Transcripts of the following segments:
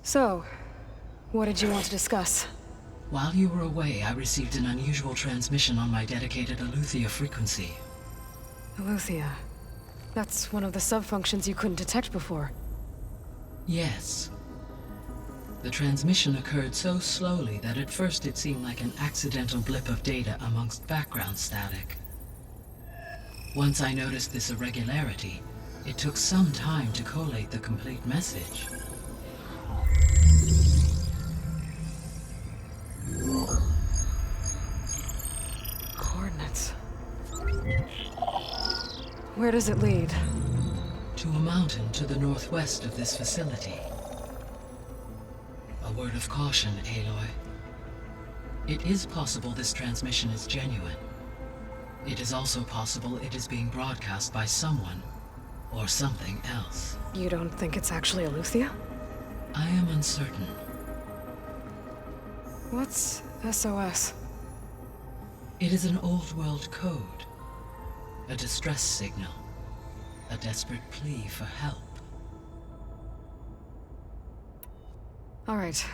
So, what did you want to discuss? While you were away, I received an unusual transmission on my dedicated Aletheia frequency. Aletheia. That's one of the sub-functions you couldn't detect before. Yes. The transmission occurred so slowly that at first it seemed like an accidental blip of data amongst background static. Once I noticed this irregularity, it took some time to collate the complete message. Coordinates. Where does it lead? To a mountain to the northwest of this facility. A word of caution, Aloy. It is possible this transmission is genuine. It is also possible it is being broadcast by someone or something else. You don't think it's actually Aletheia? I am uncertain. What's SOS? It is an old-world code. A distress signal. A desperate plea for help. All right.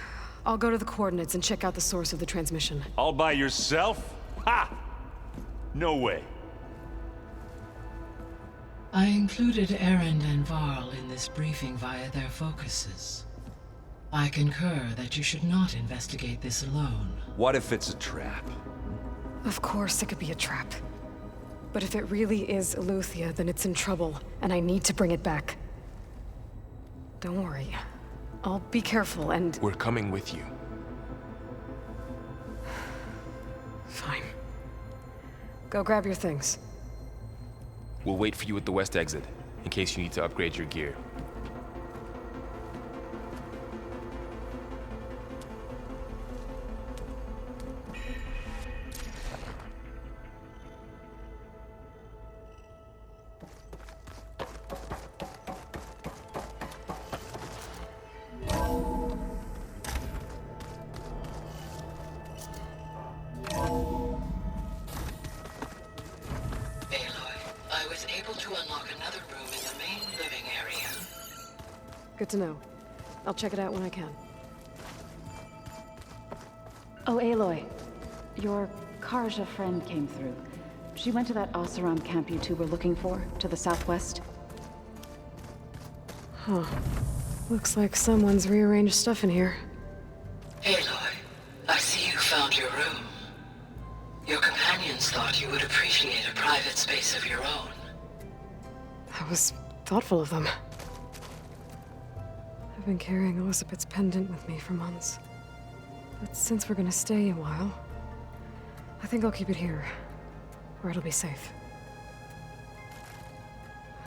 I'll go to the coordinates and check out the source of the transmission. All by yourself? Ha! No way. I included Erend and Varl in this briefing via their focuses. I concur that you should not investigate this alone. What if it's a trap? Of course it could be a trap. But if it really is Aletheia, then it's in trouble, and I need to bring it back. Don't worry. I'll be careful and... We're coming with you. Fine. Go grab your things. We'll wait for you at the west exit, in case you need to upgrade your gear. Good to know. I'll check it out when I can. Oh, Aloy. Your Karja friend came through. She went to that Oseram camp you two were looking for, to the southwest. Huh. Looks like someone's rearranged stuff in here. Aloy, I see you found your room. Your companions thought you would appreciate a private space of your own. That was thoughtful of them. I've been carrying Elizabeth's pendant with me for months. But since we're gonna stay a while, I think I'll keep it here, where it'll be safe.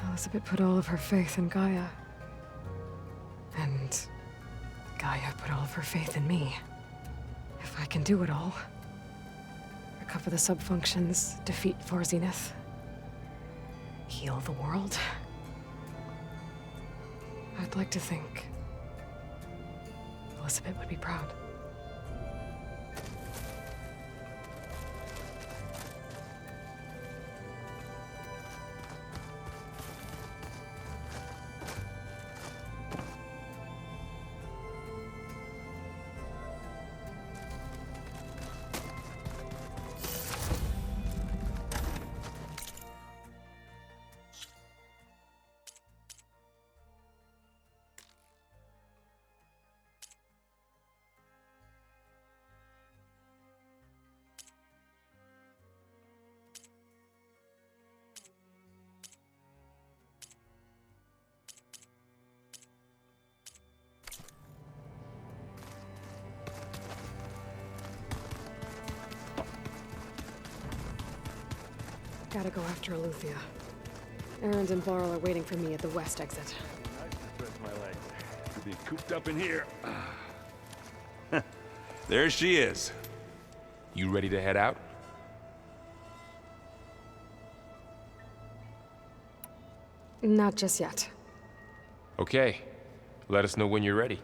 Elizabeth put all of her faith in Gaia. And Gaia put all of her faith in me. If I can do it all, recover the sub-functions, defeat Vorzineth, heal the world, I'd like to think Elizabeth would be proud. Gotta go after Aletheia. Erend and Varl are waiting for me at the west exit. I just stretched my legs. Could be cooped up in here. There she is. You ready to head out? Not just yet. Okay. Let us know when you're ready.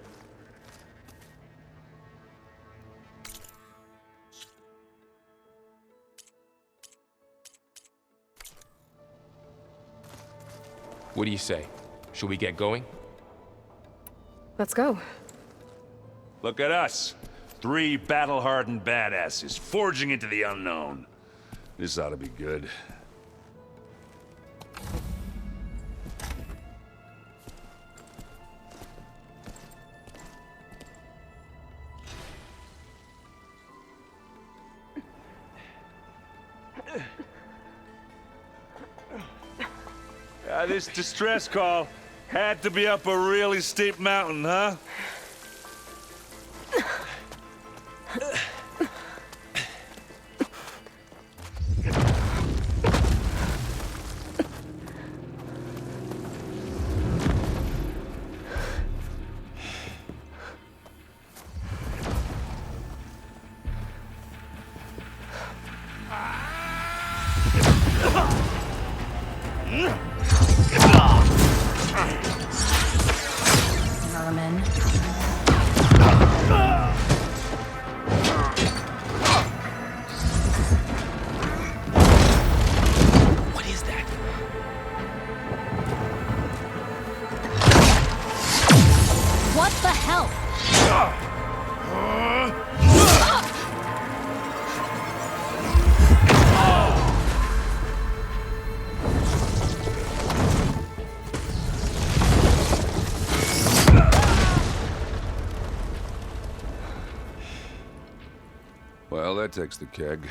What do you say? Should we get going? Let's go. Look at us. 3 battle-hardened badasses forging into the unknown. This ought to be good. This distress call had to be up a really steep mountain, huh? Vermin. What is that? What the hell? Well, that takes the keg.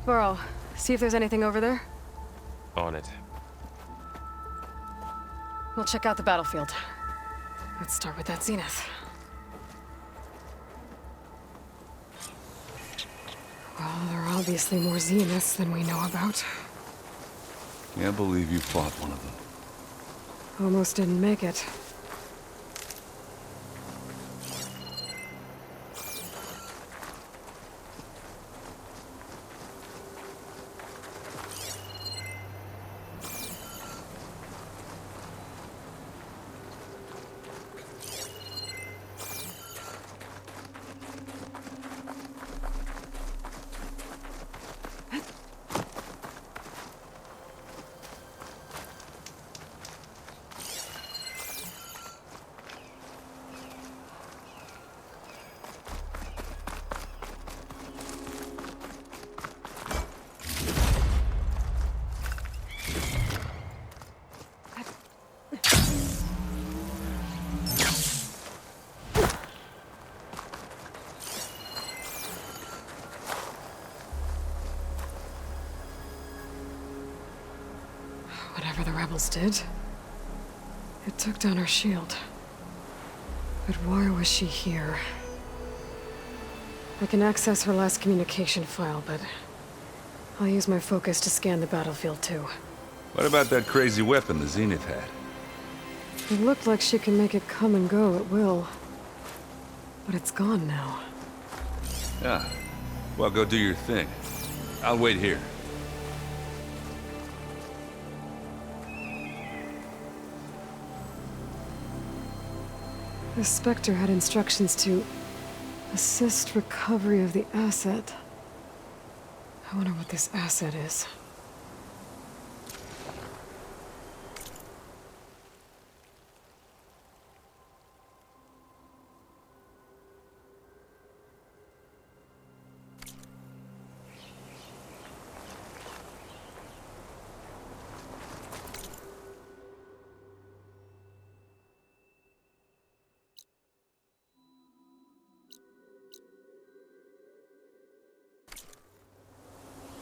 Burrow, see if there's anything over there. On it. We'll check out the battlefield. Let's start with that Zenith. Well, there are obviously more Zeniths than we know about. Can't believe you fought one of them. Almost didn't make it. Whatever the rebels did, it took down our shield. But why was she here? I can access her last communication file, but I'll use my focus to scan the battlefield too. What about that crazy weapon the Zenith had? It looked like she can make it come and go at will. But it's gone now. Ah. Well, go do your thing. I'll wait here. The Spectre had instructions to assist recovery of the asset. I wonder what this asset is.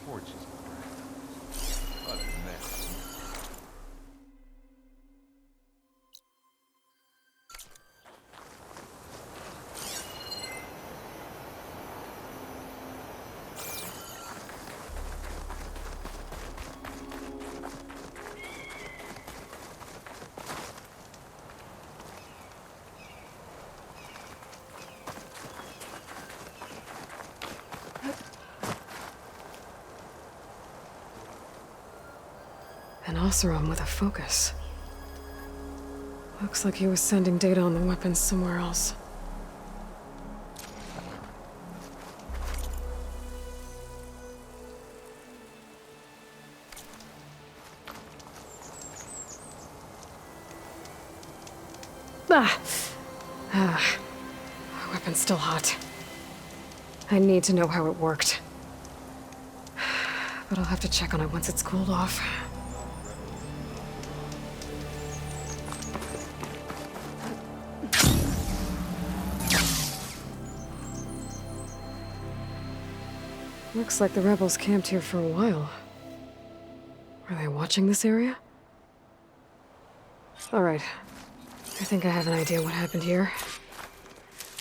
What a mess. An Oseram with a focus. Looks like he was sending data on the weapons somewhere else. Our weapon's still hot. I need to know how it worked. But I'll have to check on it once it's cooled off. Looks like the rebels camped here for a while. Are they watching this area? Alright. I think I have an idea what happened here.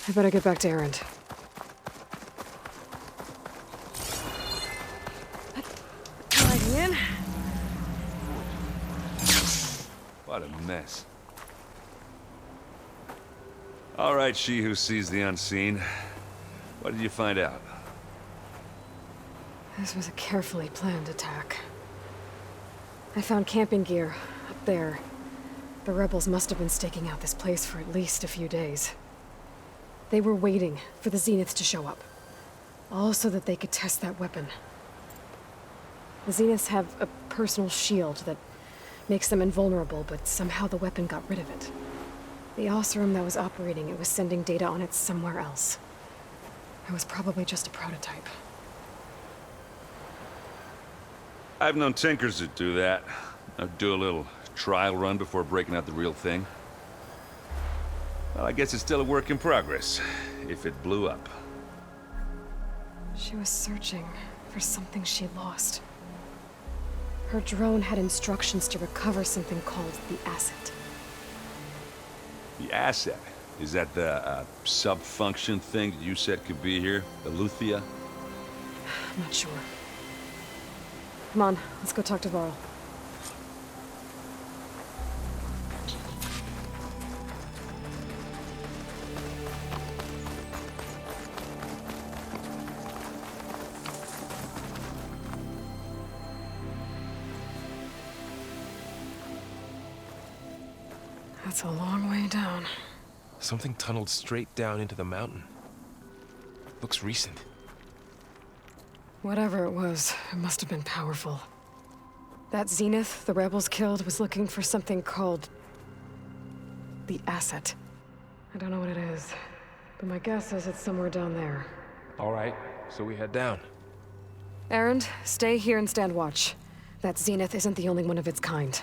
I better get back to Erend. Sliding in. What a mess. All right, she who sees the unseen. What did you find out? This was a carefully planned attack. I found camping gear up there. The rebels must have been staking out this place for at least a few days. They were waiting for the Zeniths to show up, all so that they could test that weapon. The Zeniths have a personal shield that makes them invulnerable, but somehow the weapon got rid of it. The Oseram that was operating it was sending data on it somewhere else. It was probably just a prototype. I've known tinkers that do that. I'd do a little trial run before breaking out the real thing. Well, I guess it's still a work in progress, if it blew up. She was searching for something she lost. Her drone had instructions to recover something called the asset. The asset? Is that the sub-function thing that you said could be here? The Luthia? I'm not sure. Come on, let's go talk to Varl. That's a long way down. Something tunneled straight down into the mountain. Looks recent. Whatever it was, it must have been powerful. That Zenith the rebels killed was looking for something called the asset. I don't know what it is, but my guess is it's somewhere down there. All right, so we head down. Erend, stay here and stand watch. That Zenith isn't the only one of its kind.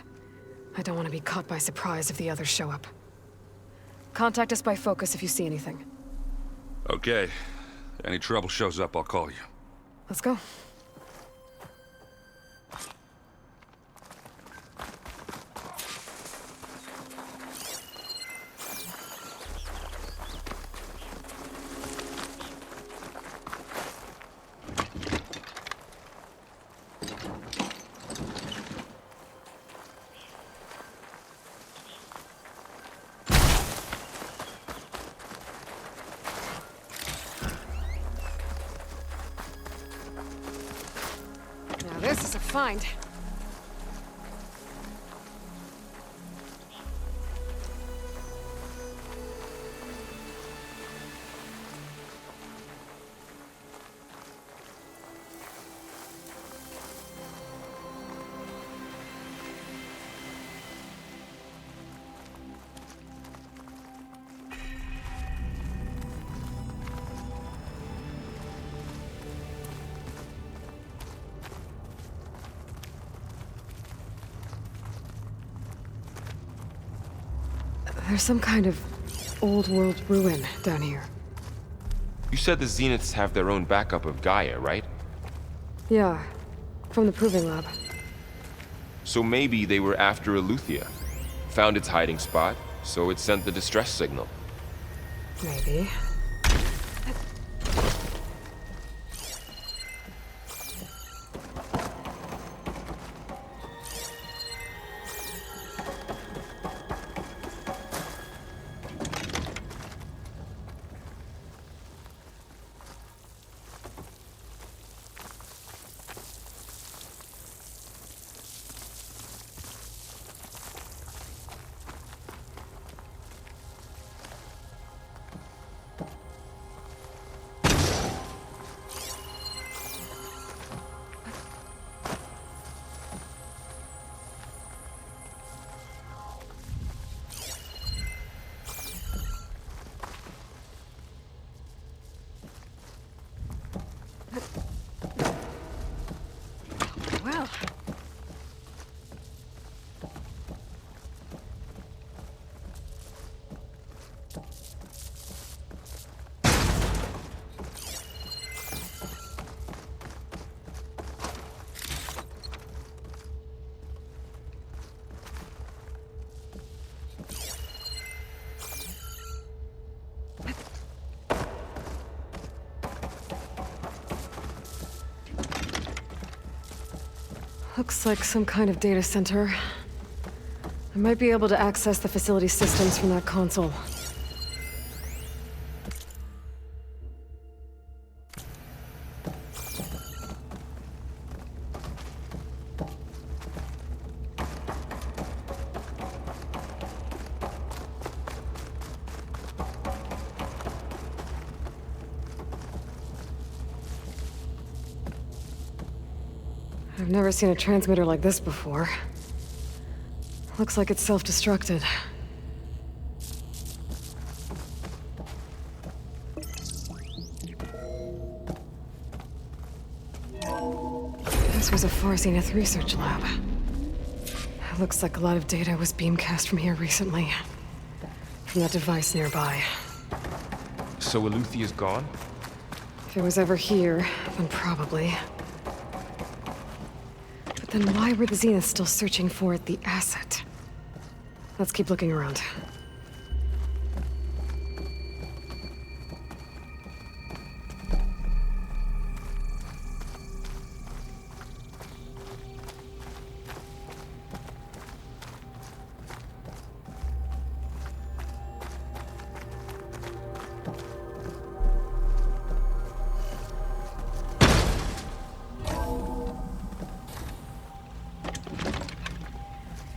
I don't want to be caught by surprise if the others show up. Contact us by focus if you see anything. Okay. Any trouble shows up, I'll call you. Let's go. This is a find. There's some kind of old world ruin down here. You said the Zeniths have their own backup of Gaia, right? Yeah, from the proving lab. So maybe they were after Eleuthia. Found its hiding spot, so it sent the distress signal. Maybe. Looks like some kind of data center. I might be able to access the facility systems from that console. I've never seen a transmitter like this before. Looks like it's self-destructed. This was a Far Zenith research lab. It looks like a lot of data was beamcast from here recently. From that device nearby. So Eluthia's gone? If it was ever here, then probably. But then why were the Zeniths still searching for the asset? Let's keep looking around.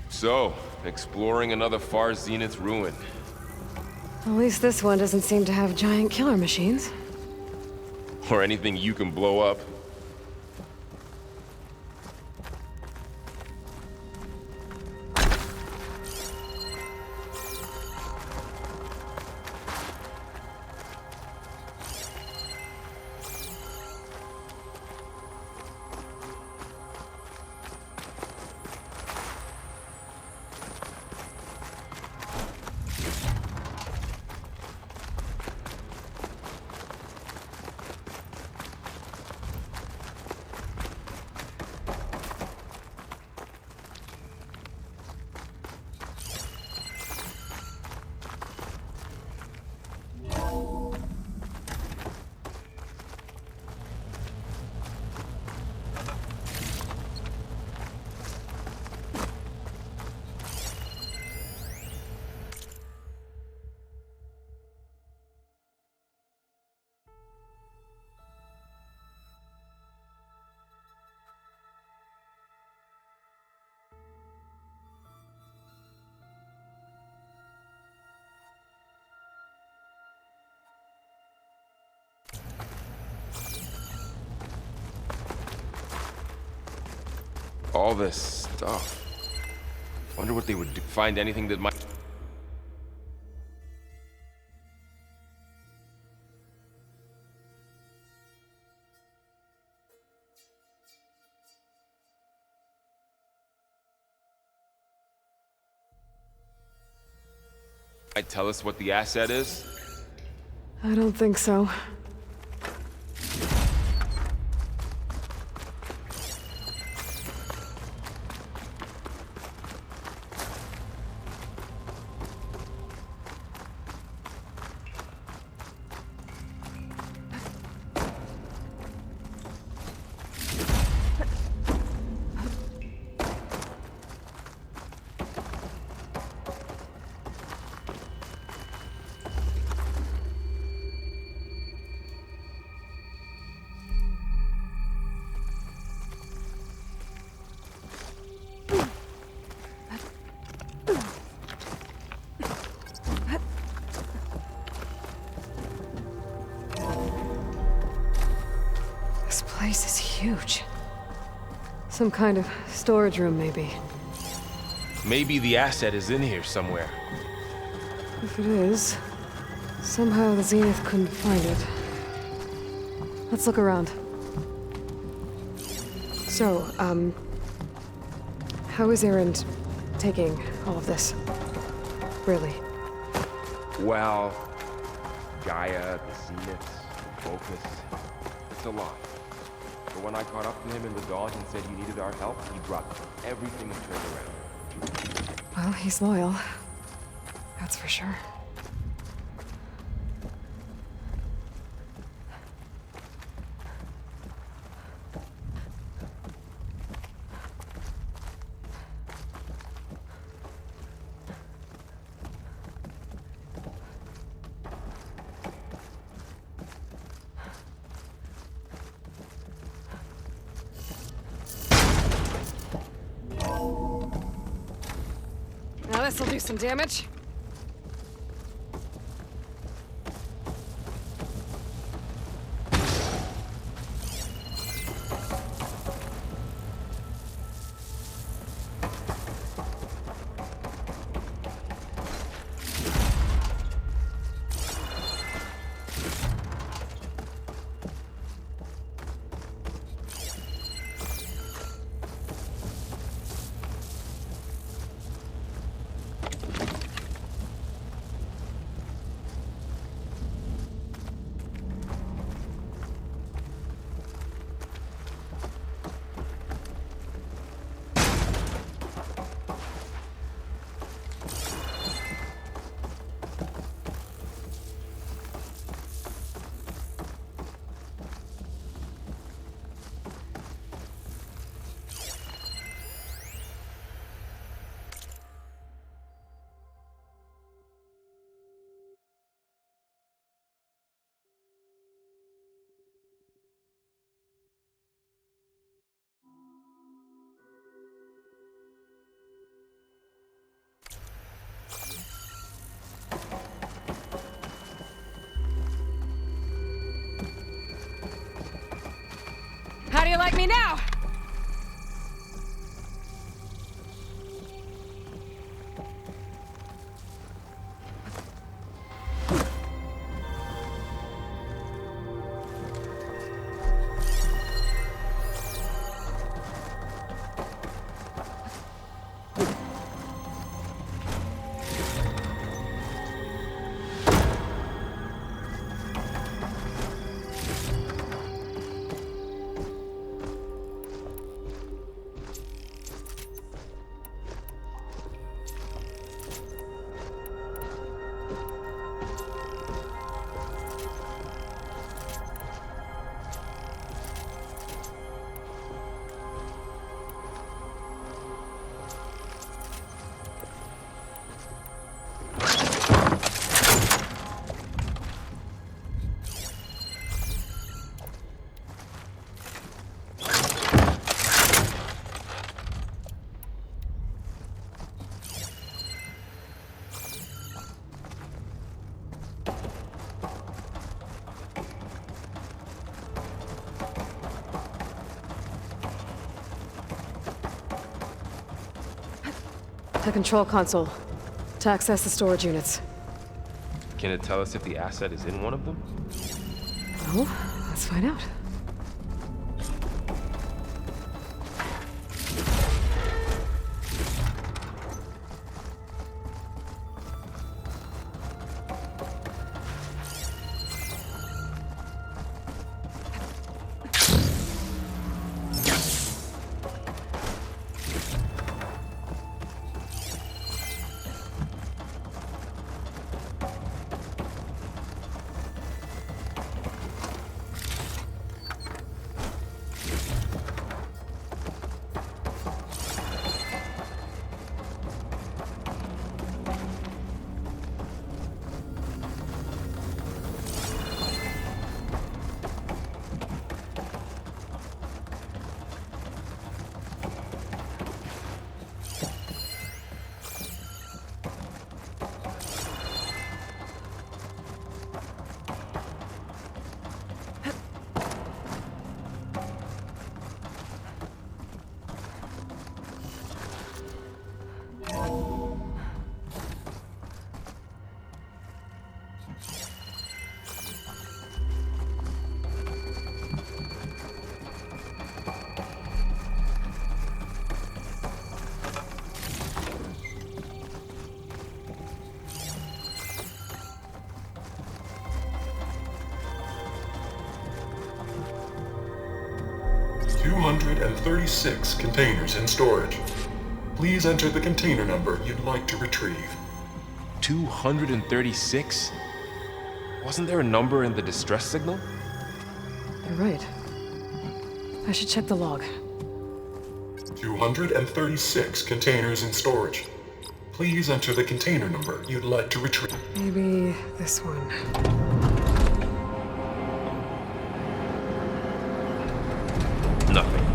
So, exploring another Far Zenith ruin. At least this one doesn't seem to have giant killer machines. Or anything you can blow up. All this stuff. Wonder what they would do. Find anything that might... might tell us what the asset is? I don't think so. This place is huge. Some kind of storage room, maybe. Maybe the asset is in here somewhere. If it is, somehow the Zenith couldn't find it. Let's look around. So, how is Erend taking all of this? Really? Well, Gaia, the Zeniths, Focus, it's a lot. But when I caught up to him in the dawn and said he needed our help, he dropped everything and turned around. Well, he's loyal. That's for sure. this'll do some damage. How do you like me now? The control console. To access the storage units. Can it tell us if the asset is in one of them? Well, let's find out. $236 containers in storage. Please enter the container number you'd like to retrieve. 236? Wasn't there a number in the distress signal? You're right. I should check the log. 236 containers in storage. Please enter the container number you'd like to retrieve. Maybe this one. Nothing.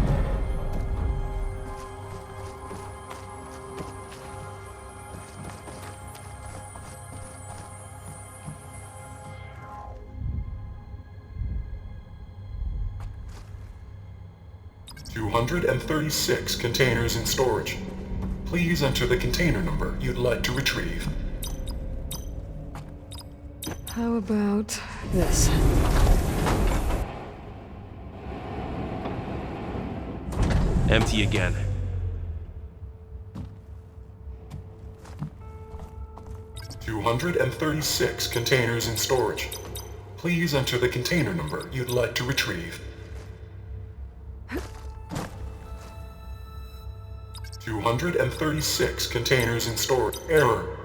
236 containers in storage. Please enter the container number you'd like to retrieve. How about this? Empty again. $236 containers in storage. Please enter the container number you'd like to retrieve. 236 containers in storage. Error.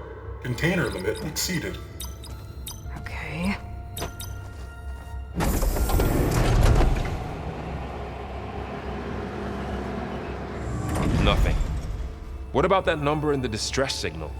Container limit exceeded. Okay. Nothing. What about that number in the distress signal?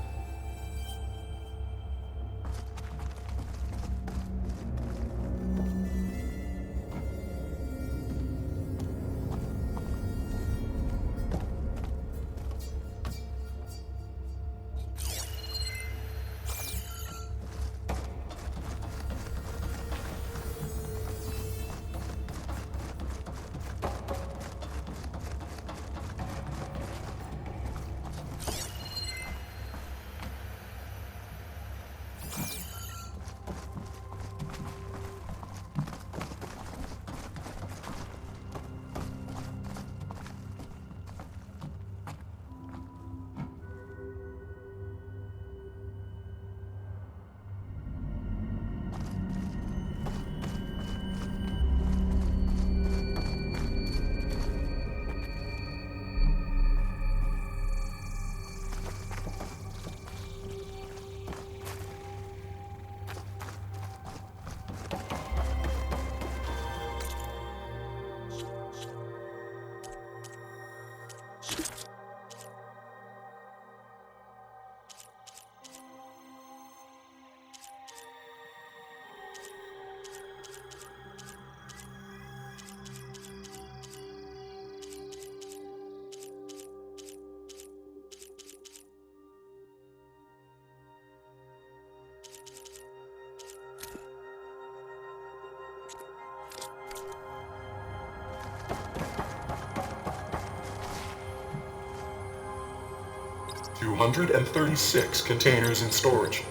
$236 containers in storage.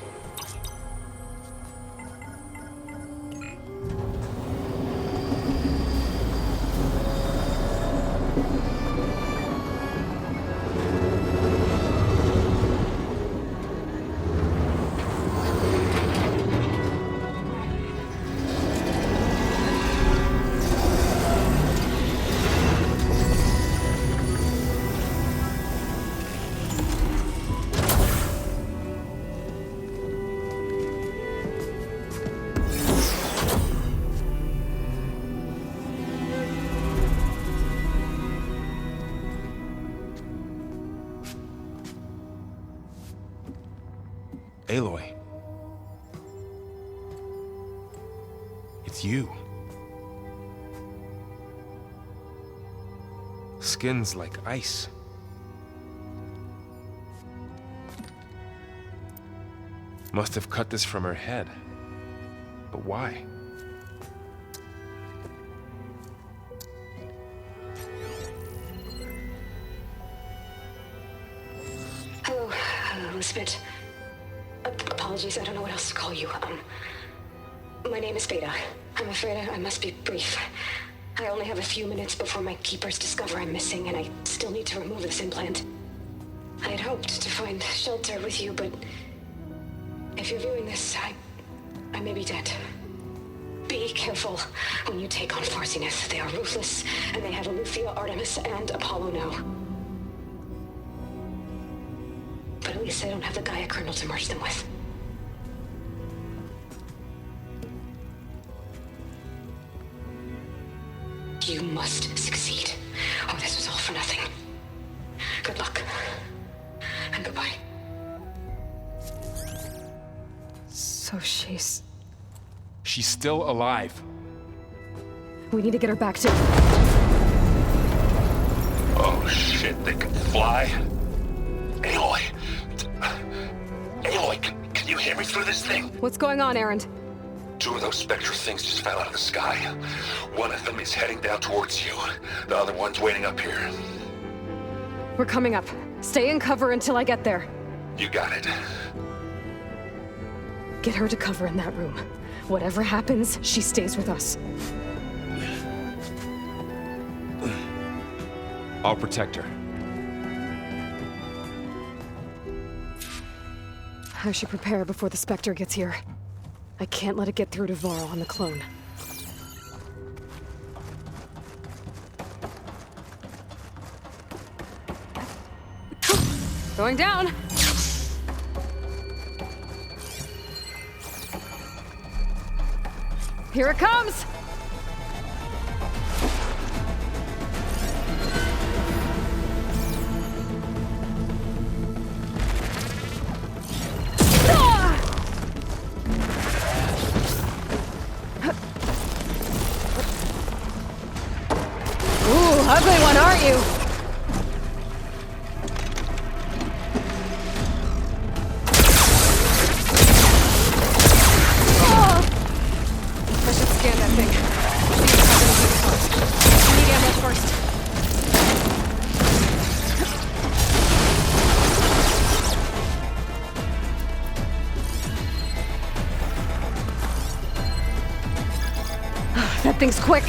Aloy. It's you. Skin's like ice. Must have cut this from her head. But why? Hello, Elizabeth. Apologies, I don't know what else to call you. My name is Beta. I'm afraid I must be brief. I only have a few minutes before my keepers discover I'm missing, and I still need to remove this implant. I had hoped to find shelter with you, but if you're viewing this, I may be dead. Be careful when you take on Farsineth. They are ruthless, and they have Aletheia, Artemis, and Apollo now. But at least I don't have the Gaia kernel to merge them with. You must succeed, or this was all for nothing. Good luck, and goodbye. So she's still alive. We need to get her back to... Oh shit, they can fly? Aloy, can you hear me through this thing? What's going on, Erend? Two of those spectral things just fell out of the sky. One of them is heading down towards you. The other one's waiting up here. We're coming up. Stay in cover until I get there. You got it. Get her to cover in that room. Whatever happens, she stays with us. I'll protect her. I should prepare before the Spectre gets here. I can't let it get through to Varl on the clone. Going down! Here it comes! Ugly one, aren't you? Oh! I should scan that thing. See if I can use it. I need ammo first. That thing's quick.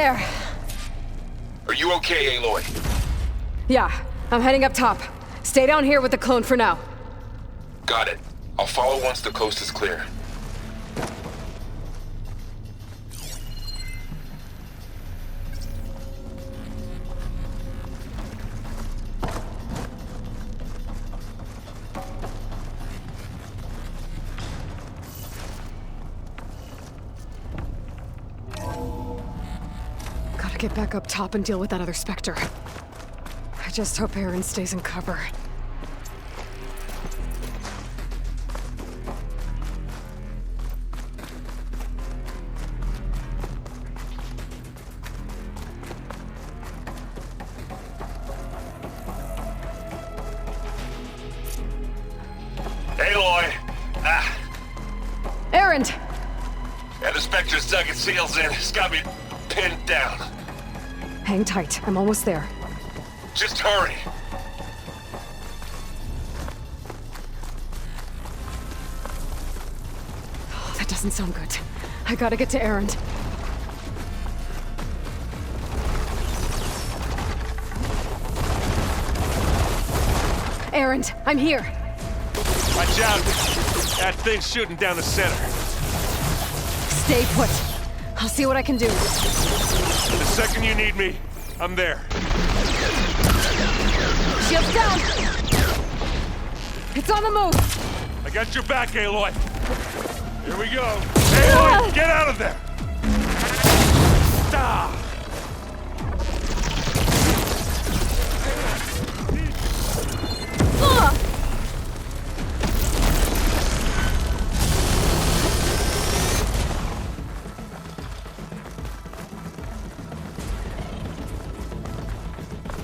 There. Are you okay, Aloy? Yeah, I'm heading up top. Stay down here with the clone for now. Got it. I'll follow once the coast is clear. Gotta get back up top and deal with that other Spectre. I just hope Aaron stays in cover. Aloy! Ah, Aaron! and the Spectre's dug its heels in. It's got me pinned down. Hang tight, I'm almost there. Just hurry. Oh, that doesn't sound good. I gotta get to Aaron. Aaron, I'm here. Watch out! That thing's shooting down the center. Stay put. I'll see what I can do. The second you need me, I'm there. Shields down! It's on the move! I got your back, Aloy. Here we go. Aloy, get out of there! Stop!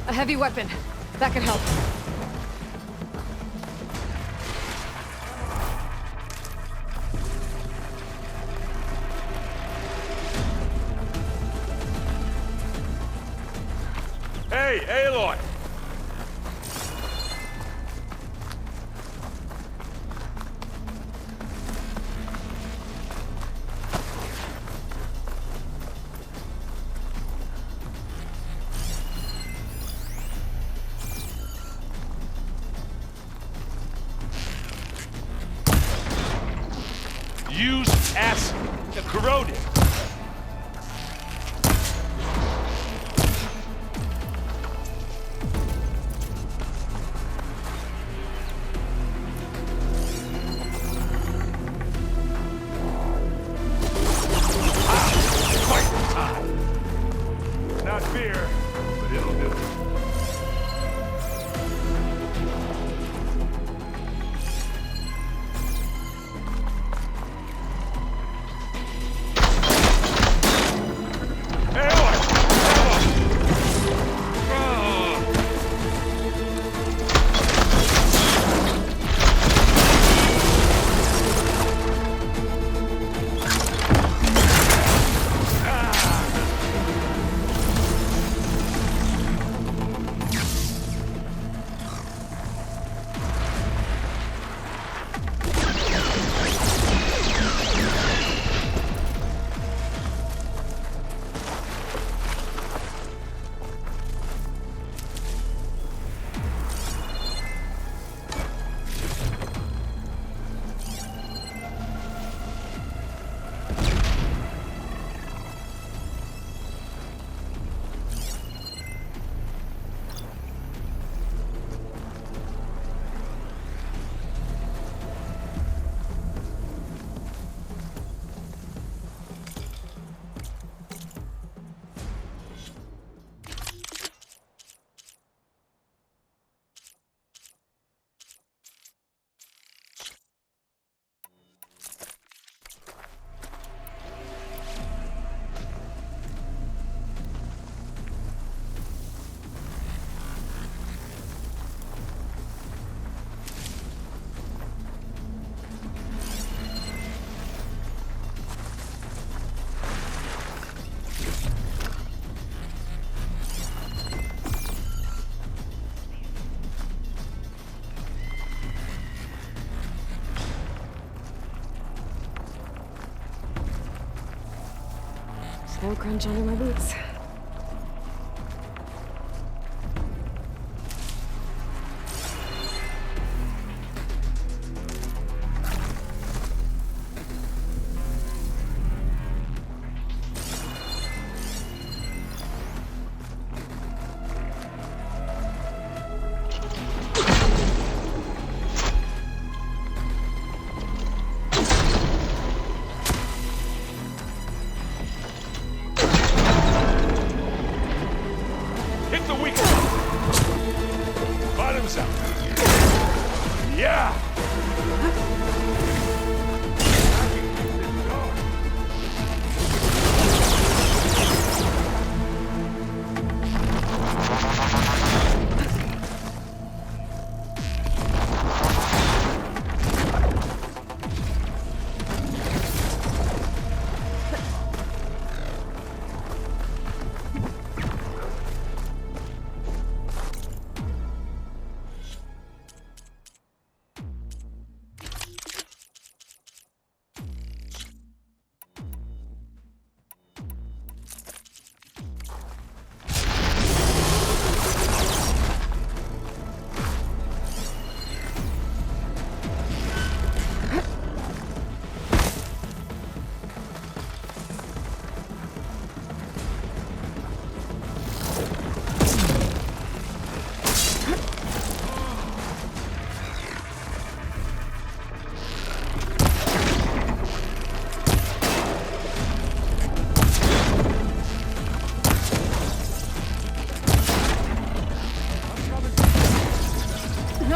A heavy weapon. That could help. Hey, Aloy! Use acid to corrode it. Not fear, but it'll do. No crunch under my boots.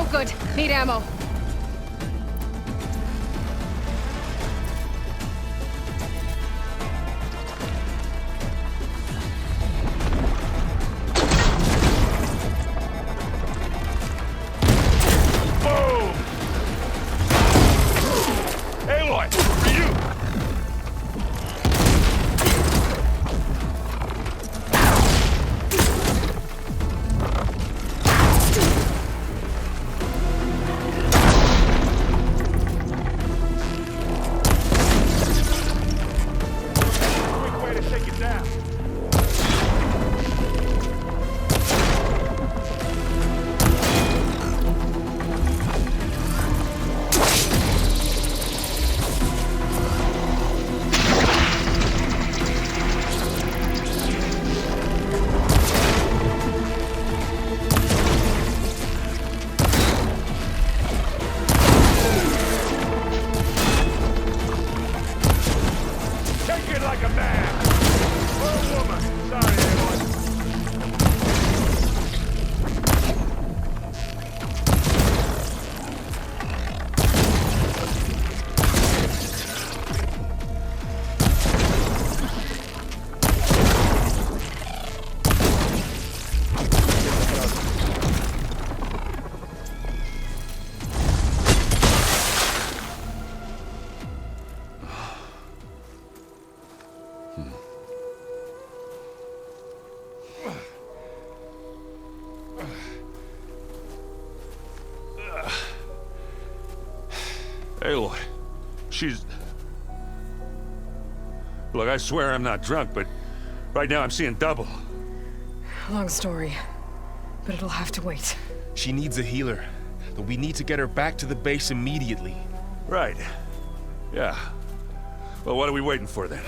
No good. Need ammo. Boom! Aloy, for you! Aloy, she's... Look, I swear I'm not drunk, but right now I'm seeing double. Long story, but it'll have to wait. She needs a healer, but we need to get her back to the base immediately. Right. Yeah. Well, what are we waiting for then?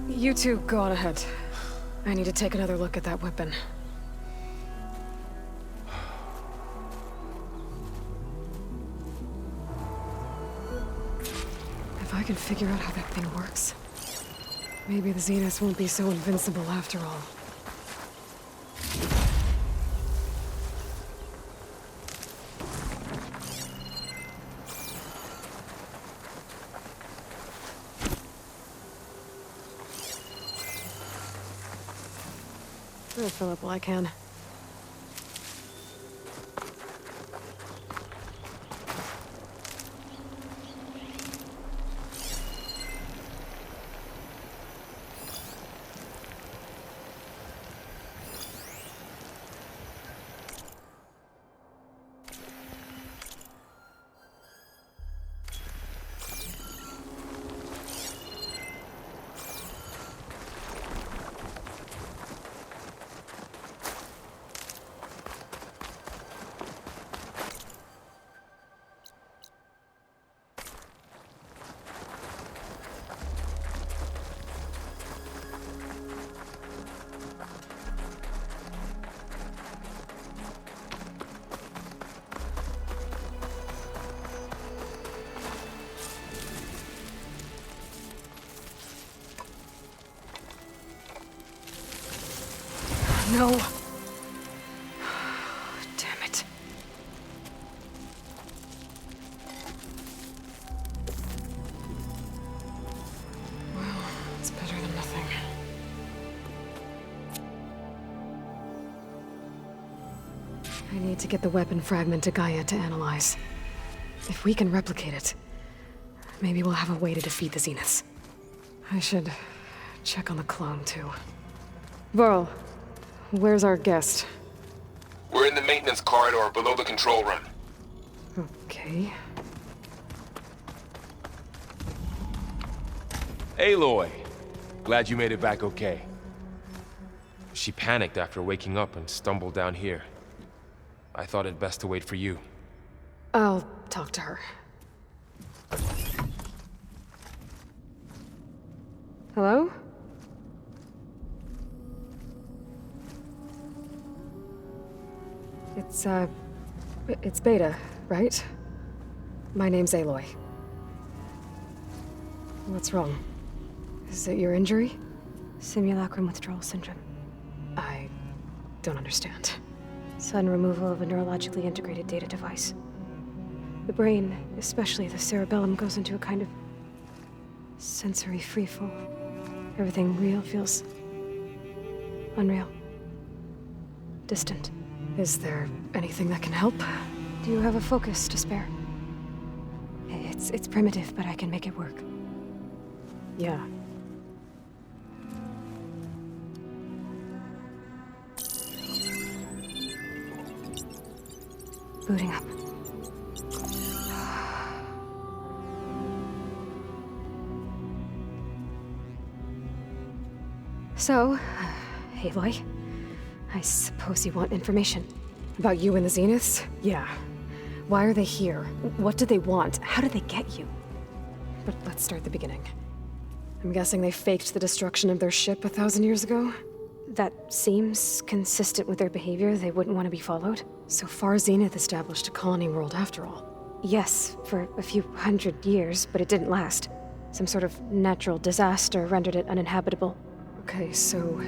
You two go on ahead. I need to take another look at that weapon. If I can figure out how that thing works, maybe the Zeniths won't be so invincible after all. I'll fill up while I can. No. Damn it. Well, it's better than nothing. I need to get the weapon fragment to Gaia to analyze. If we can replicate it, maybe we'll have a way to defeat the Zeniths. I should check on the clone, too. Varl. Where's our guest? We're in the maintenance corridor below the control room. Okay. Aloy! Glad you made it back okay. She panicked after waking up and stumbled down here. I thought it best to wait for you. I'll talk to her. Hello? It's Beta, right? My name's Aloy. What's wrong? Is it your injury? Simulacrum withdrawal syndrome. I don't understand. Sudden removal of a neurologically integrated data device. The brain, especially the cerebellum, goes into a kind of sensory freefall. Everything real feels unreal. Distant. Is there anything that can help? Do you have a focus to spare? It's primitive, but I can make it work. Yeah. Booting up. So, Aloy, I suppose you want information. About you and the Zeniths? Yeah. Why are they here? What do they want? How did they get you? But let's start at the beginning. I'm guessing they faked the destruction of their ship 1,000 years ago? That seems consistent with their behavior. They wouldn't want to be followed. So far, Zenith established a colony world after all. Yes, for a few hundred years, but it didn't last. Some sort of natural disaster rendered it uninhabitable. Okay, so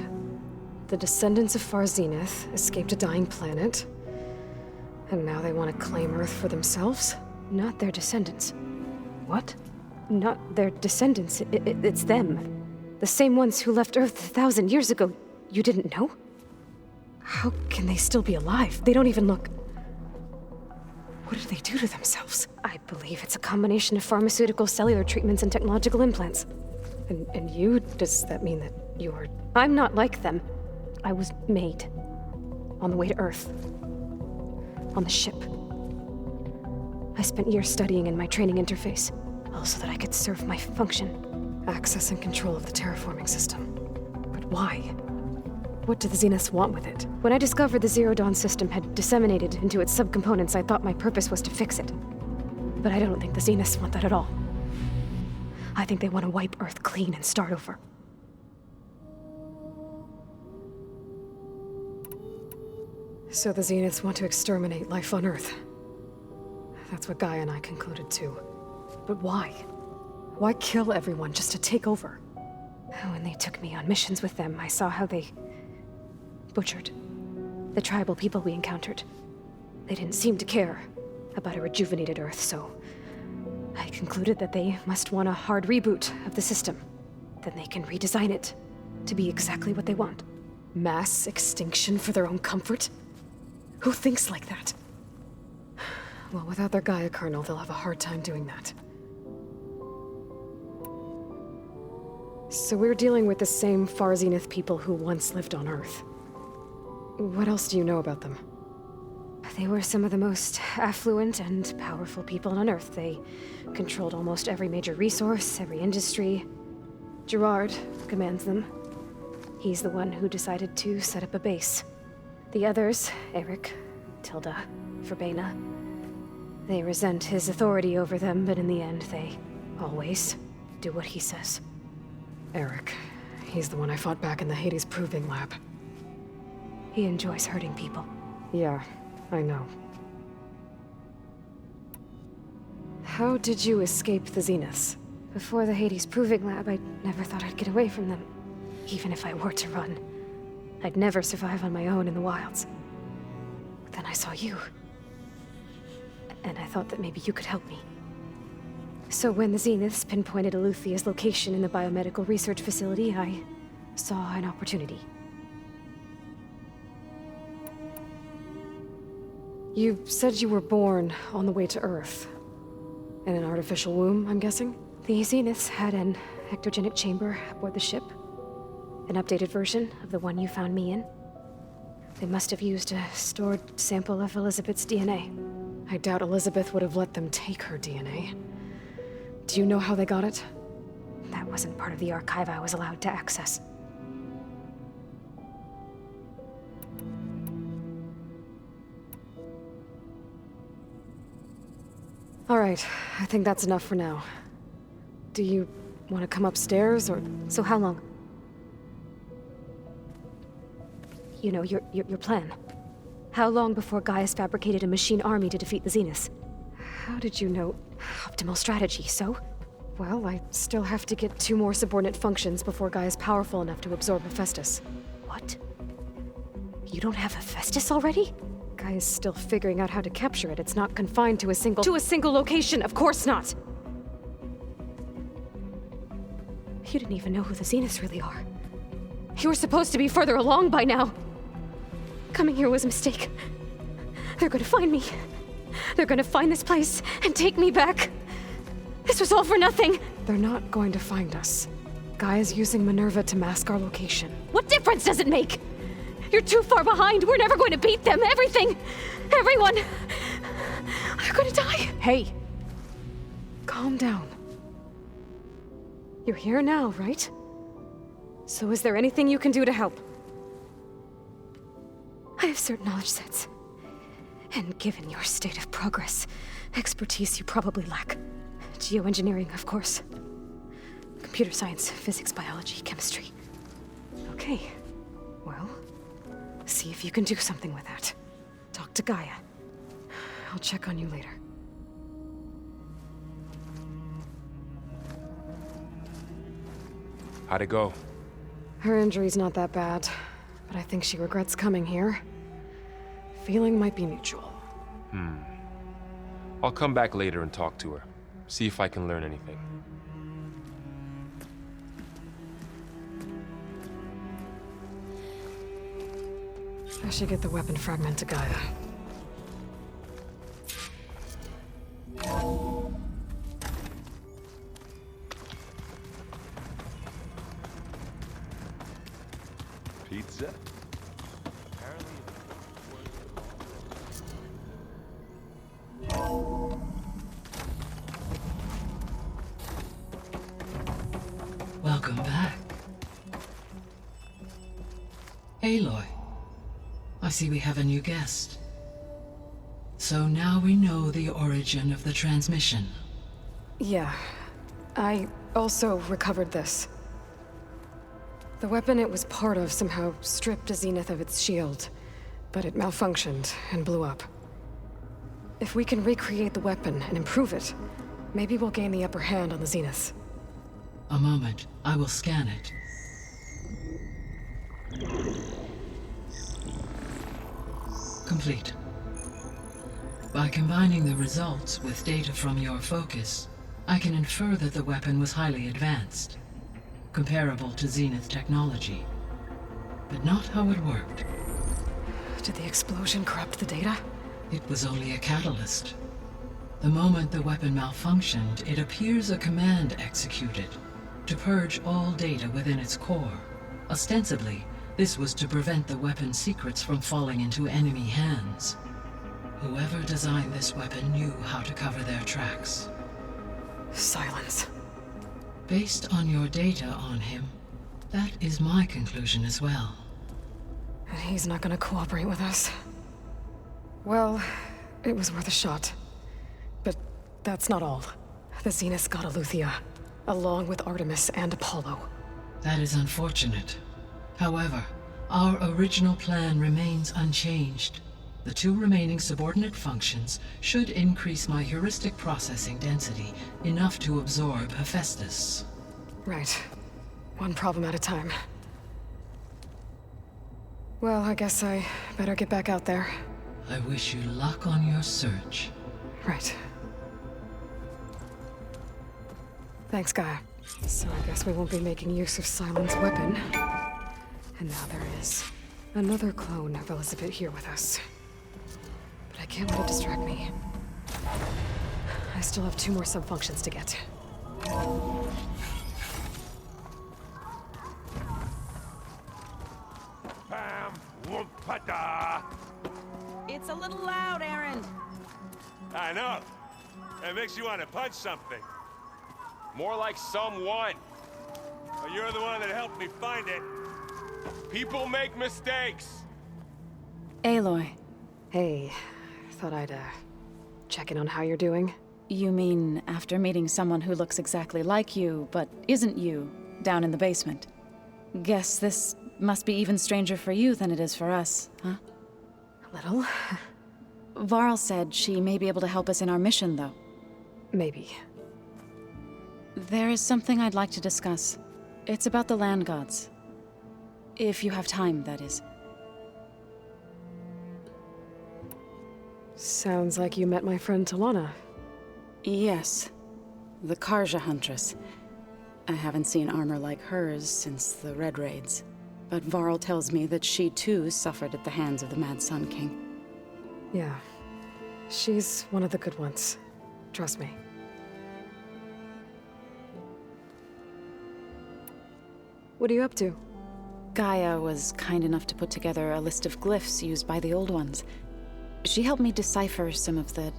the descendants of Far Zenith escaped a dying planet, and now they want to claim Earth for themselves? Not their descendants. What? Not their descendants. It's them. The same ones who left Earth 1,000 years ago. You didn't know? How can they still be alive? They don't even look... What did they do to themselves? I believe it's a combination of pharmaceutical, cellular treatments, and technological implants. And you? Does that mean that you're... I'm not like them. I was made. On the way to Earth. On the ship. I spent years studying in my training interface, all so that I could serve my function. Access and control of the terraforming system. But why? What do the Zeniths want with it? When I discovered the Zero Dawn system had disseminated into its subcomponents, I thought my purpose was to fix it. But I don't think the Zeniths want that at all. I think they want to wipe Earth clean and start over. So the Zeniths want to exterminate life on Earth. That's what Gaia and I concluded too. But why? Why kill everyone just to take over? When they took me on missions with them, I saw how they butchered the tribal people we encountered. They didn't seem to care about a rejuvenated Earth, so I concluded that they must want a hard reboot of the system. Then they can redesign it to be exactly what they want. Mass extinction for their own comfort? Who thinks like that? Well, without their Gaia kernel, they'll have a hard time doing that. So we're dealing with the same Far Zenith people who once lived on Earth. What else do you know about them? They were some of the most affluent and powerful people on Earth. They controlled almost every major resource, every industry. Gerard commands them. He's the one who decided to set up a base. The others, Eric, Tilda, Verbena, they resent his authority over them, but in the end, they always do what he says. Eric. He's the one I fought back in the Hades Proving Lab. He enjoys hurting people. Yeah, I know. How did you escape the Zeniths? Before the Hades Proving Lab, I never thought I'd get away from them. Even if I were to run, I'd never survive on my own in the wilds. But then I saw you. And I thought that maybe you could help me. So when the Zeniths pinpointed Eluthia's location in the biomedical research facility, I saw an opportunity. You said you were born on the way to Earth. In an artificial womb, I'm guessing? The Zeniths had an ectogenic chamber aboard the ship. An updated version of the one you found me in. They must have used a stored sample of Elizabeth's DNA. I doubt Elizabeth would have let them take her DNA. Do you know how they got it? That wasn't part of the archive I was allowed to access. All right, I think that's enough for now. Do you want to come upstairs, or... So how long? You know, your plan. How long before Gaius fabricated a machine army to defeat the Zeniths? How did you know? Optimal strategy, so? Well, I still have to get 2 more subordinate functions before Gaia's powerful enough to absorb Hephaestus. What? You don't have Hephaestus already? Gaia's still figuring out how to capture it. It's not confined to a single location, of course not! You didn't even know who the Zeniths really are. You were supposed to be further along by now. Coming here was a mistake. They're gonna find me. They're gonna find this place and take me back. This was all for nothing! They're not going to find us. Gaia's using Minerva to mask our location. What difference does it make? You're too far behind. We're never going to beat them. Everything, everyone, are gonna die. Hey, calm down. You're here now, right? So is there anything you can do to help? I have certain knowledge sets. And given your state of progress, expertise you probably lack. Geoengineering, of course. Computer science, physics, biology, chemistry. Okay, well, see if you can do something with that. Talk to Gaia. I'll check on you later. How'd it go? Her injury's not that bad, but I think she regrets coming here. Feeling might be mutual. I'll come back later and talk to her. See if I can learn anything. I should get the weapon fragment to Gaia. Pizza? Welcome back. Aloy, I see we have a new guest. So now we know the origin of the transmission. Yeah. I also recovered this. The weapon it was part of somehow stripped a Zenith of its shield, but it malfunctioned and blew up. If we can recreate the weapon and improve it, maybe we'll gain the upper hand on the Zeniths. A moment, I will scan it. Complete. By combining the results with data from your focus, I can infer that the weapon was highly advanced, comparable to Zenith technology, but not how it worked. Did the explosion corrupt the data? It was only a catalyst. The moment the weapon malfunctioned, it appears a command executed to purge all data within its core. Ostensibly, this was to prevent the weapon's secrets from falling into enemy hands. Whoever designed this weapon knew how to cover their tracks. Silence. Based on your data on him, that is my conclusion as well. And he's not gonna cooperate with us. Well, it was worth a shot. But that's not all. The Zeniths got Aletheia, along with Artemis and Apollo. That is unfortunate. However, our original plan remains unchanged. The two remaining subordinate functions should increase my heuristic processing density enough to absorb Hephaestus. Right. One problem at a time. Well, I guess I better get back out there. I wish you luck on your search. Right. Thanks, Gaia. So I guess we won't be making use of Silen's weapon. And now there is another clone of Elizabeth here with us. But I can't let it distract me. I still have 2 more sub-functions to get. It's a little loud, Aaron. I know. It makes you want to punch something. More like someone. Well, you're the one that helped me find it. People make mistakes. Aloy, Hey, thought I'd, check in on how you're doing. you mean after meeting someone who looks exactly like you, but isn't you, down in the basement? Guess this must be even stranger for you than it is for us, huh? A little. Varl said she may be able to help us in our mission, though. Maybe. There is something I'd like to discuss. It's about the land gods. If you have time, that is. Sounds like you met my friend Talana. Yes. The Karja Huntress. I haven't seen armor like hers since the Red Raids. But Varl tells me that she too suffered at the hands of the Mad Sun King. Yeah. She's one of the good ones. Trust me. What are you up to? Gaia was kind enough to put together a list of glyphs used by the Old Ones. She helped me decipher some of the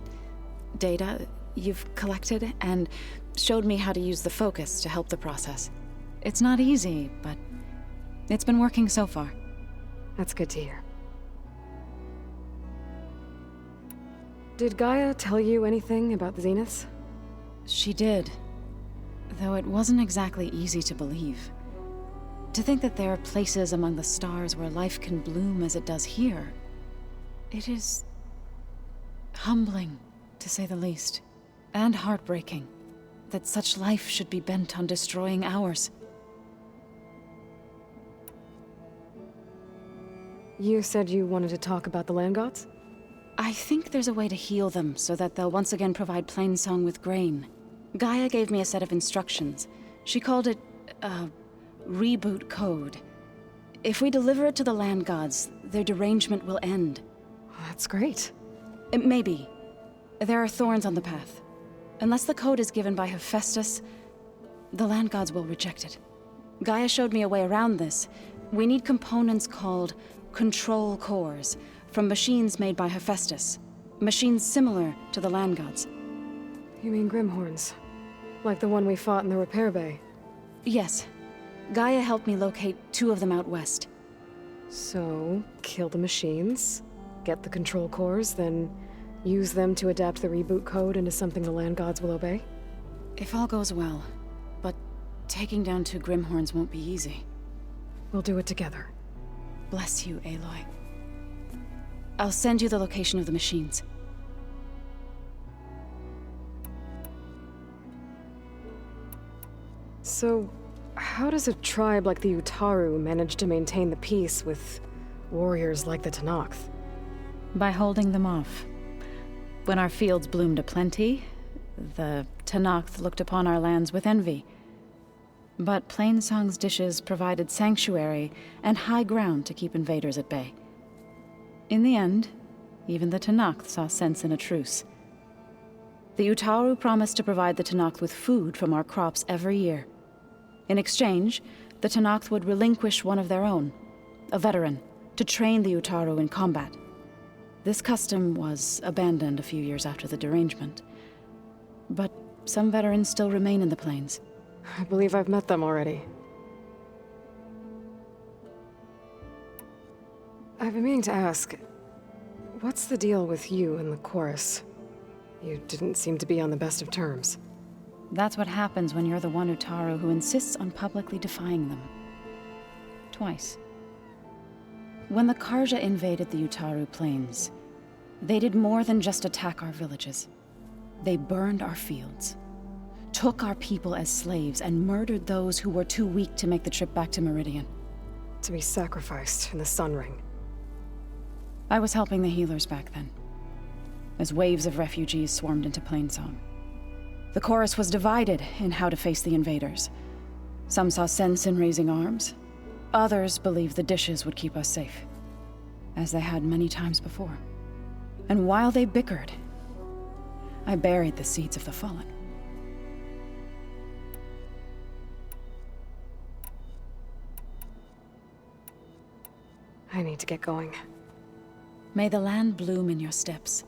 data you've collected, and showed me how to use the focus to help the process. It's not easy, but it's been working so far. That's good to hear. Did Gaia tell you anything about the Zeniths? She did, though it wasn't exactly easy to believe. To think that there are places among the stars where life can bloom as it does here, it is humbling, to say the least, and heartbreaking that such life should be bent on destroying ours. You said you wanted to talk about the land gods? I think there's a way to heal them so that they'll once again provide Plainsong with grain. Gaia gave me a set of instructions. She called it a reboot code. If we deliver it to the land gods, their derangement will end. That's great. Maybe. There are thorns on the path. Unless the code is given by Hephaestus, the land gods will reject it. Gaia showed me a way around this. We need components called control cores from machines made by Hephaestus. Machines similar to the land gods. You mean Grimhorns? Like the one we fought in the repair bay? Yes. Gaia helped me locate 2 of them out west. So, kill the machines, get the control cores, then use them to adapt the reboot code into something the land gods will obey? If all goes well. But taking down 2 Grimhorns won't be easy. We'll do it together. Bless you, Aloy. I'll send you the location of the machines. So, how does a tribe like the Utaru manage to maintain the peace with warriors like the Tenakth? By holding them off. When our fields bloomed aplenty, the Tenakth looked upon our lands with envy. But Plainsong's dishes provided sanctuary and high ground to keep invaders at bay. In the end, even the Tenakth saw sense in a truce. The Utaru promised to provide the Tenakth with food from our crops every year. In exchange, the Tenakth would relinquish one of their own, a veteran, to train the Utaru in combat. This custom was abandoned a few years after the derangement. But some veterans still remain in the plains. I believe I've met them already. I've been meaning to ask, what's the deal with you and the chorus? You didn't seem to be on the best of terms. That's what happens when you're the one Utaru who insists on publicly defying them. Twice. When the Karja invaded the Utaru plains, they did more than just attack our villages. They burned our fields, took our people as slaves, and murdered those who were too weak to make the trip back to Meridian. To be sacrificed in the Sun Ring. I was helping the healers back then, as waves of refugees swarmed into Plainsong. The chorus was divided in how to face the invaders. Some saw sense in raising arms. Others believed the dishes would keep us safe, as they had many times before. And while they bickered, I buried the seeds of the fallen. I need to get going. May the land bloom in your steps.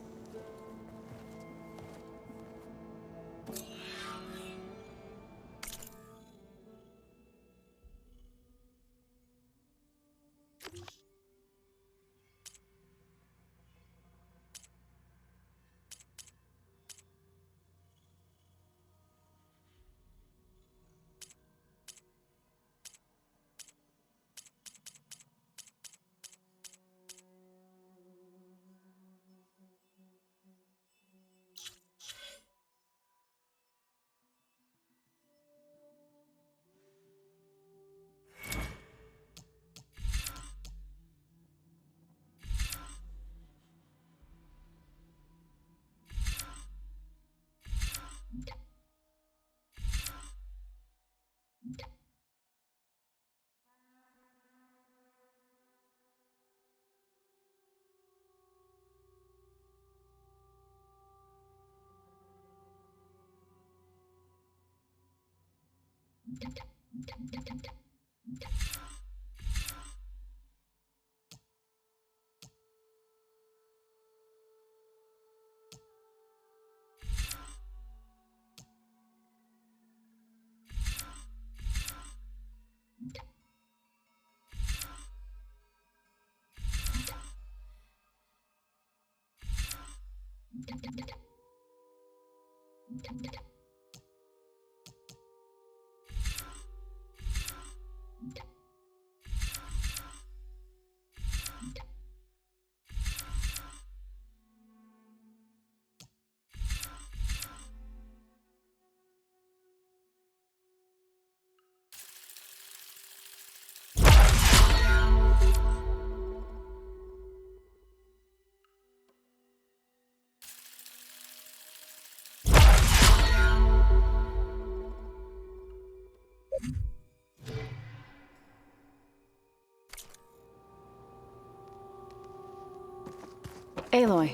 Aloy,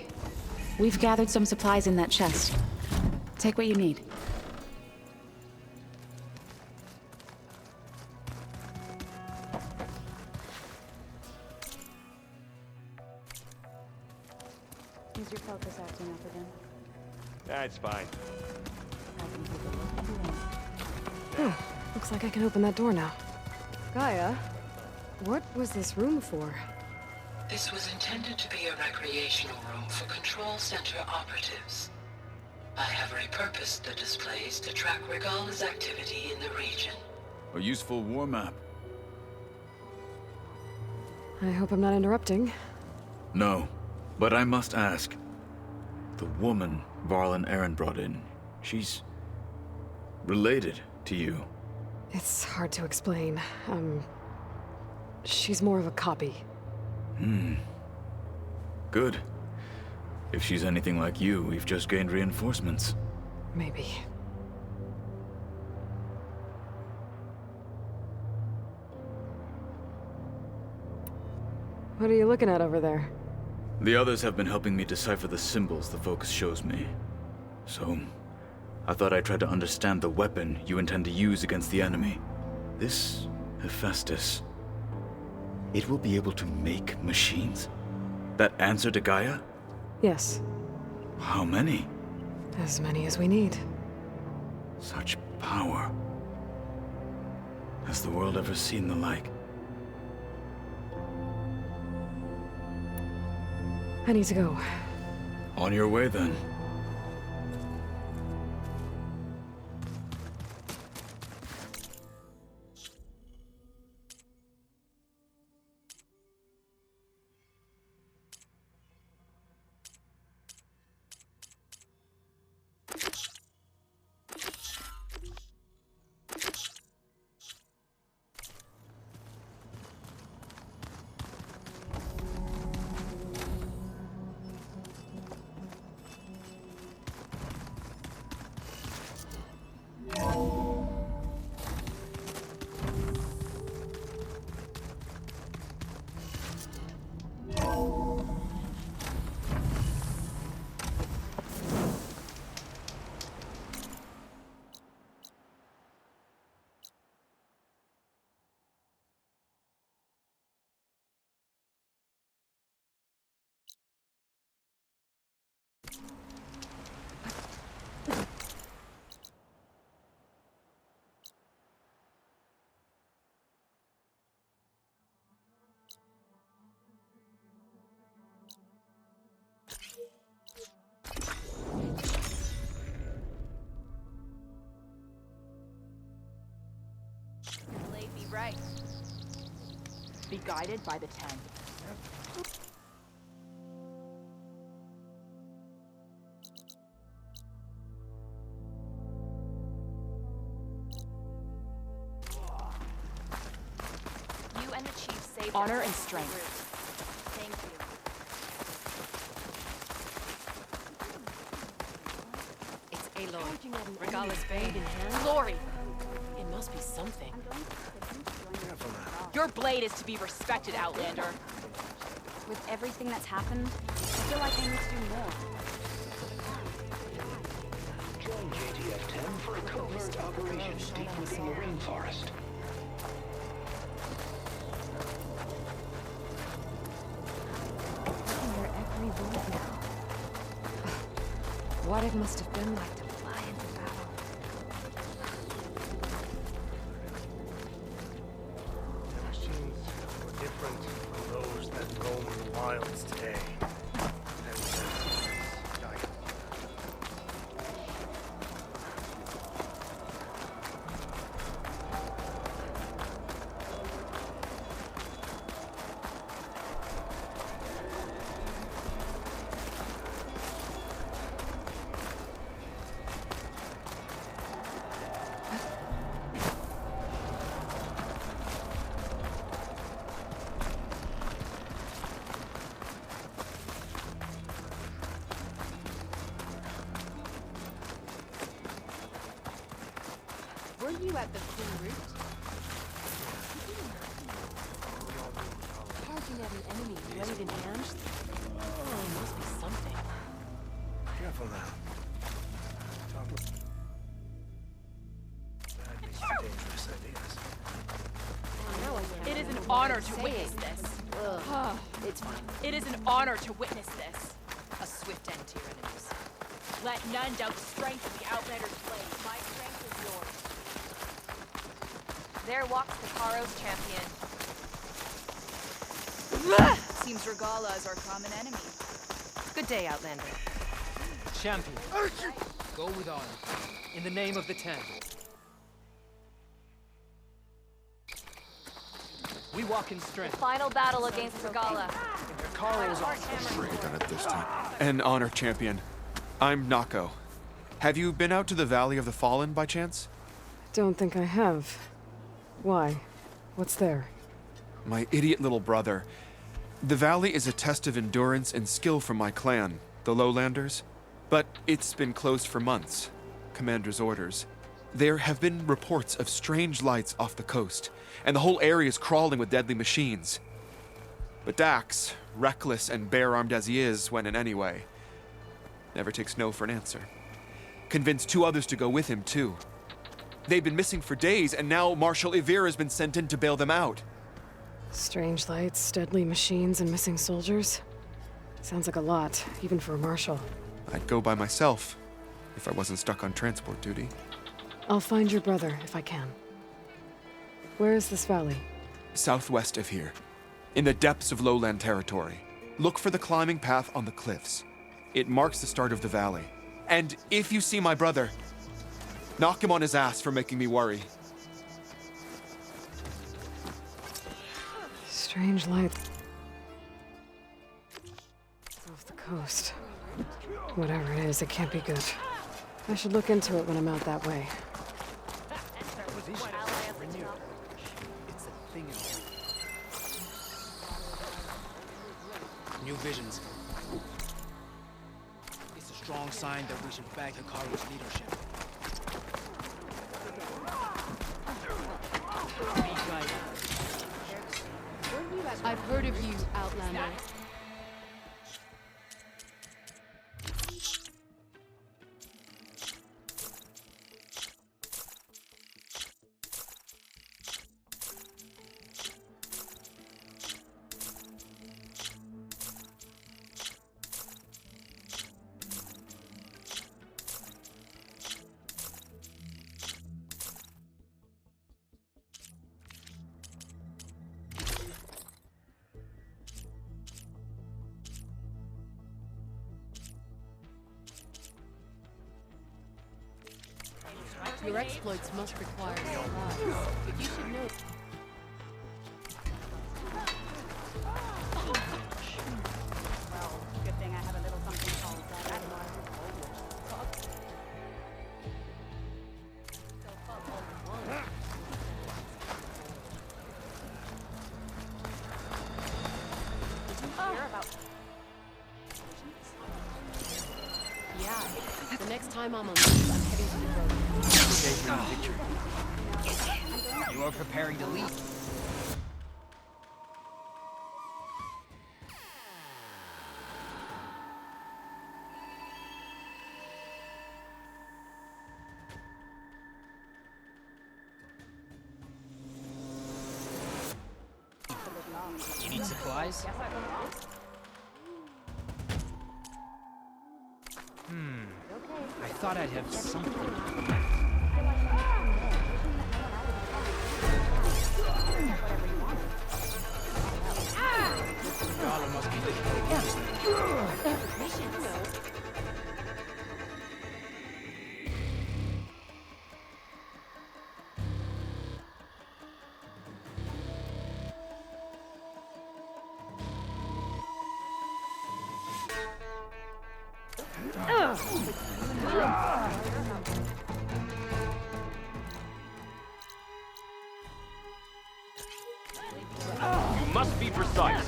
we've gathered some supplies in that chest. Take what you need. Is your focus acting up again? That's fine. Oh, looks like I can open that door now. Gaia, what was this room for? This was intended to be a recreational room for Control Center operatives. I have repurposed the displays to track Regala's activity in the region. A useful war map. I hope I'm not interrupting. No, but I must ask. The woman Varl and Aaron brought in, she's related to you. It's hard to explain. She's more of a copy. Good. If she's anything like you, we've just gained reinforcements. Maybe. What are you looking at over there? The others have been helping me decipher the symbols the focus shows me. So, I thought I'd try to understand the weapon you intend to use against the enemy. This Hephaestus, it will be able to make machines? That answer to Gaia? Yes. How many? As many as we need. Such power. Has the world ever seen the like? I need to go. On your way, then. Right. Be guided by the 10. You and the chief saved honor and strength. Thank you. It's Aloy. Regala's blade in hand. Glory! It must be something. Your blade is to be respected, Outlander. With everything that's happened, I feel like I need to do more. Deploying JTF-10 for a covert operation deep within the rainforest. Under every bullet now. What it must have been like to fly into battle. The machines were different from those that roam the wilds today. Were you at the free route? Charging at an enemy, blade in hand? Oh, it must be something. Careful now. Dangerous ideas. It is an honor to witness this. It's fine. It is an honor to witness this. A swift end to your enemies. Let none doubt the strength of the Outlander's blade. My strength is yours. There walks the Karo's champion. Seems Regala is our common enemy. Good day, Outlander. Champion, go with honor. In the name of the Ten. We walk in strength. Final battle against Regala. Karo's on. Done it this time. An honor, champion. I'm Nako. Have you been out to the Valley of the Fallen by chance? Don't think I have. Why? What's there? My idiot little brother. The valley is a test of endurance and skill from my clan, the Lowlanders. But it's been closed for months. Commander's orders. There have been reports of strange lights off the coast, and the whole area is crawling with deadly machines. But Dax, reckless and bare-armed as he is, went in anyway. Never takes no for an answer. Convinced 2 others to go with him, too. They've been missing for days, and now Marshal Ivir has been sent in to bail them out. Strange lights, deadly machines, and missing soldiers. Sounds like a lot, even for a marshal. I'd go by myself, if I wasn't stuck on transport duty. I'll find your brother, if I can. Where is this valley? Southwest of here, in the depths of lowland territory. Look for the climbing path on the cliffs. It marks the start of the valley. And if you see my brother, knock him on his ass for making me worry. Strange lights. It's off the coast. Whatever it is, it can't be good. I should look into it when I'm out that way. New visions. It's a strong sign that we should back Hikaru's leadership. I've heard of you, Outlander. Your exploits must require supplies. You should know. Well, good thing I have a little something called that. Yeah, the next time I'm on leave, I'm heading to the road. You are preparing to leave. Supplies? I thought I'd have something. Dollar must be You must be precise.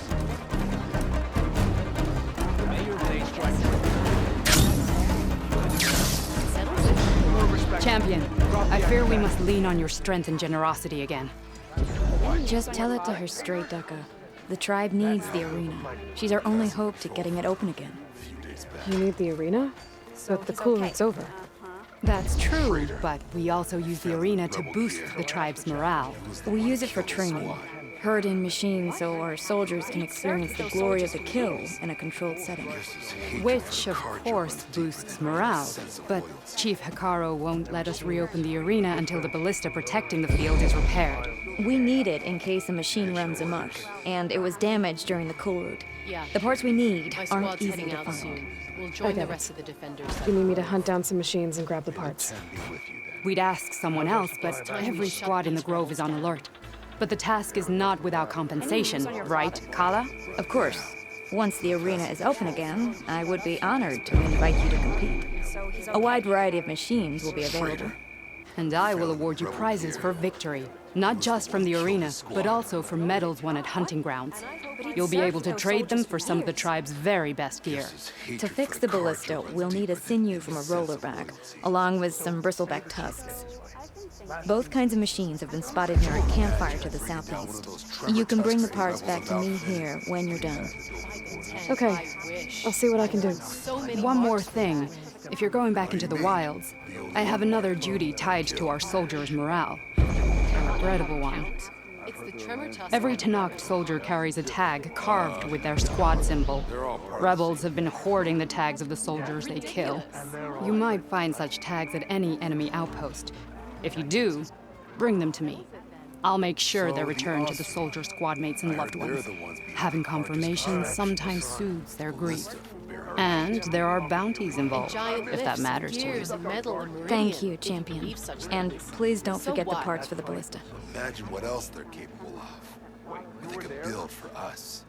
May your day strike Champion, I fear we must lean on your strength and generosity again. Just tell it to her straight, Ducka. The tribe needs the arena. She's our only hope to getting it open again. You need the arena? But the cool root's over. That's true, but we also use the arena to boost the tribe's morale. We use it for training. Herd in machines so our soldiers can experience the glory of the kill in a controlled setting. Which, of course, boosts morale. But Chief Hikaru won't let us reopen the arena until the ballista protecting the field is repaired. We need it in case a machine runs amok, and it was damaged during the cool root. Yeah. The parts we need My aren't squad's easy heading to out find. soon. We'll join the rest of the defenders. You need me to hunt down some machines and grab the parts. We'd ask someone else, but every squad in the Grove is on alert. But the task is not without compensation, right, Kala? Of course. Once the arena is open again, I would be honored to invite you to compete. A wide variety of machines will be available. And I will award you prizes for victory. Not just from the arena, but also for medals won at hunting grounds. You'll be able to trade them for some of the tribe's very best gear. To fix the ballista, we'll need a sinew from a roller bag, along with some bristleback tusks. Both kinds of machines have been spotted near a campfire to the southeast. You can bring the parts back to me here when you're done. Okay, I'll see what I can do. One more thing. If you're going back into the wilds, I have another duty tied to our soldiers' morale. A regrettable one. Every Tenakth soldier carries a tag carved with their squad symbol. Rebels have been hoarding the tags of the soldiers they kill. You might find such tags at any enemy outpost. If you do, bring them to me. I'll make sure they're returned to the soldier squad mates and loved ones. Having confirmation sometimes soothes their grief. And there are bounties involved, if that matters to you. Thank you, champion. And please don't forget the parts for the ballista. Imagine what else they're capable of. They could build for us.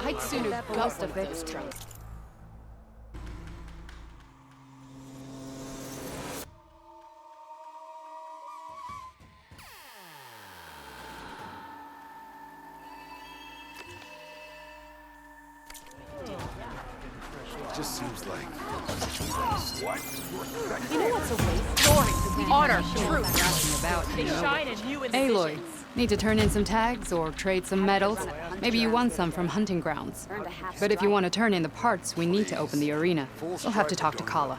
I'd sooner gut one of those trucks. It just seems like... You know what's a waste? Glory, honor, truth. They shine in you in the Aloy, visions. need to turn in some tags or trade some medals? Maybe you won some from hunting grounds. But if you want to turn in the parts, we need to open the arena. We'll have to talk to Kala.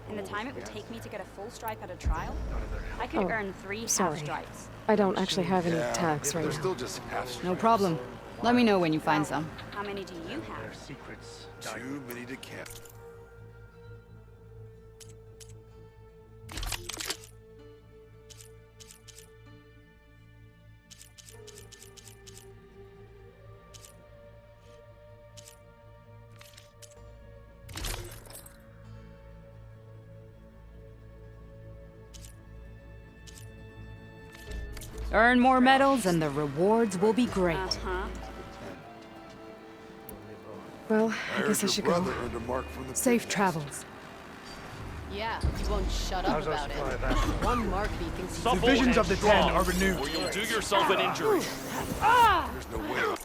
In the time it would take me to get a full stripe at a trial, I could earn 3 half sorry. stripes. I don't actually have any tags right now. No problem. Let me know when you find some. How many do you have? Too many to count. Earn more medals and the rewards will be great. Well, I guess I should go. Safe travels. Yeah, you won't shut up about it. One Markby thinks he's The visions of the Ten are renewed. Or you'll do yourself an injury. There's no way.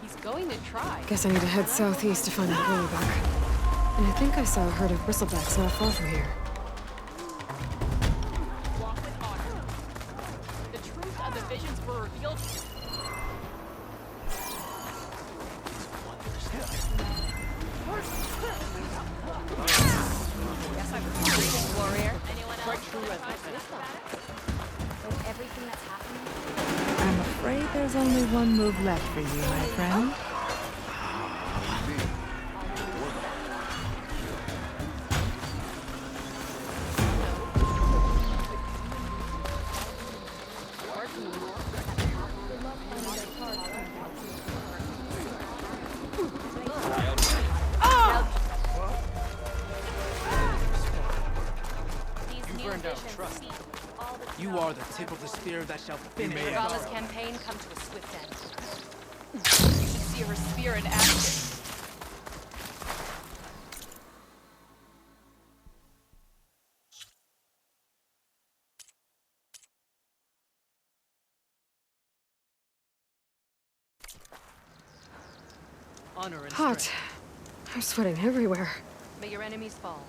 He's going to try. Guess I need to head southeast to find a rollback. And I think I saw a herd of bristlebacks not far from here. Walk with honor. The truth of the visions were revealed. With everything that's happening. I'm afraid there's only one move left for you, my friend. You are the tip of the spear that shall finish Regala's campaign come to a swift end. You should see her spear in action. Honor and Hot. strength. I'm sweating everywhere. May your enemies fall.